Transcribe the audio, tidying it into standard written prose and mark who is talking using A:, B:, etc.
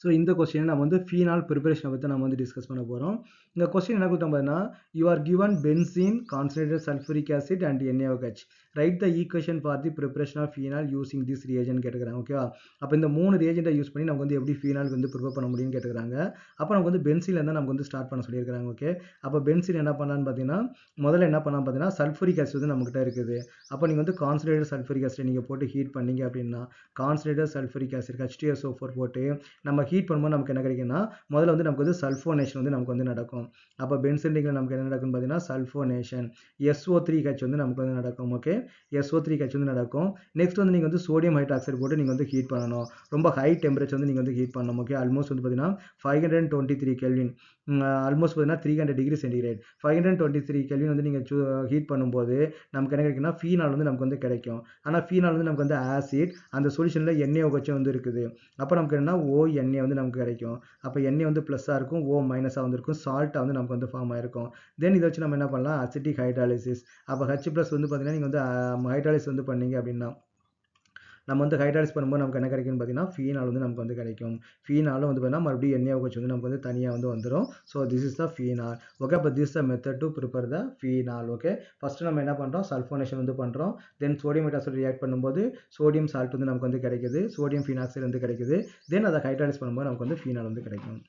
A: So இந்த question நம்ம வந்து ஃபீனால் ப்ரிப்பரேஷனை பற்றி நம்ம வந்து டிஸ்கஸ் பண்ண போகிறோம். இந்த கொஸ்டின் என்ன கொடுத்தோம் பார்த்தீங்கன்னா, you are given benzene concentrated sulphuric acid and NaOH. Write the equation for the preparation of phenol using this reagent கேட்டுக்கிறாங்க. ஓகேவா? அப்போ இந்த 3 ரியேஜென்ட்டை யூஸ் பண்ணி நமக்கு வந்து எப்படி ஃபீனால் வந்து ப்ரிப்பேர் பண்ண முடியும்னு கேட்டுக்கிறாங்க. அப்போ நமக்கு வந்து பென்சீன்ல இருந்தால் நமக்கு வந்து ஸ்டார்ட் பண்ண சொல்லியிருக்காங்க. ஓகே, அப்போ பென்சீன் என்ன பண்ணலான்னு பார்த்தீங்கன்னா, முதல்ல என்ன பண்ணலாம் பார்த்தீங்கன்னா, சல்ஃபூரிக் ஆசிட் வந்து நம்மகிட்ட இருக்குது. அப்போ நீங்கள் வந்து கான்சன்ட்ரேட்டட் சல்ஃபூரிக் ஆசிட் நீங்கள் போட்டு ஹீட் பண்ணீங்க அப்படின்னா, கான்சன்ட்ரேட்டட் சல்ஃபூரிக் ஆசிட் H2SO4 போட்டு நம்ம ஹீட் பண்ணும்போது நமக்கு என்ன கிடைக்குன்னா, முதல்ல வந்து நமக்கு வந்து சல்ஃபோனேஷன் வந்து நமக்கு வந்து நடக்கும். அப்போ பென்சீன்ல நமக்கு என்ன நடக்கும்னு பார்த்தீங்கன்னா, சல்ஃபோனேஷன். SO3H வந்து நமக்கு வந்து நடக்கும். ஓகே, SO3H வந்து நடக்கும். நெக்ஸ்ட் வந்து நீங்கள் வந்து சோடியம் ஹைட்ராக்சைடு போட்டு நீங்கள் வந்து ஹீட் பண்ணணும். ரொம்ப ஹை டெம்பரேச்சர் வந்து நீங்கள் வந்து ஹீட் பண்ணணும். ஓகே, ஆல்மோஸ்ட் வந்து பார்த்தீங்கன்னா 523 கெல்வின், ஆல்மோஸ்ட் பார்த்தீங்கன்னா 300 டிகிரி சென்டிகிரேட். 523 கெல்வின் வந்து நீங்கள் ஹீட் பண்ணும்போது நமக்கு என்ன கிடைக்குன்னா, ஃபீனால் வந்து நமக்கு வந்து கிடைக்கும். ஆனால் ஃபீனால் வந்து நமக்கு வந்து ஆசிட், அந்த சொல்யூஷனில் NaOH வந்து இருக்குது. அப்போ நமக்கு என்ன ONA வந்து நமக்கு கிடைக்கும். அப்போ Na வந்து ப்ளஸ்ஸாக இருக்கும், O மைனஸாக வந்து இருக்கும், சால்ட்டாக வந்து நமக்கு வந்து ஃபார்ம் ஆயிருக்கும். தென் இதை வச்சு நம்ம என்ன பண்ணலாம், அசிட்டிக் ஹைட்ராலிசிஸ். அப்போ H+ வந்து பார்த்தீங்கன்னா நீங்கள் வந்து ஹைட்ராலிசிஸ் வந்து பண்ணீங்க அப்படின்னா, நம்ம வந்து ஹைட்ராலிசிஸ் பண்ணும்போது நமக்கு என்ன கிடைக்கும்னு பார்த்தீங்கன்னா, ஃபீனால் வந்து நமக்கு வந்து கிடைக்கும். ஃபீனாலும் வந்து பார்த்தீங்கன்னா மறுபடியும் NaOH வந்து நமக்கு வந்து தனியாக வந்து வந்துடும். So this is the phenol. Okay, அப்போ this the method to prepare the phenol. Okay, first நம்ம என்ன பண்ணுறோம், சல்ஃபோனேஷன் வந்து பண்ணுறோம். தென் சோடியம் ஹைட்ராக்சைடு ரியாக்ட் பண்ணும்போது சோடியம் சால்ட் வந்து நமக்கு வந்து கிடைக்குது, சோடியம் ஃபீனாக்சைடு வந்து கிடைக்குது. தென் அதை ஹைட்ராலிசிஸ் பண்ணும்போது நமக்கு வந்து ஃபீனால் வந்து கிடைக்கும்.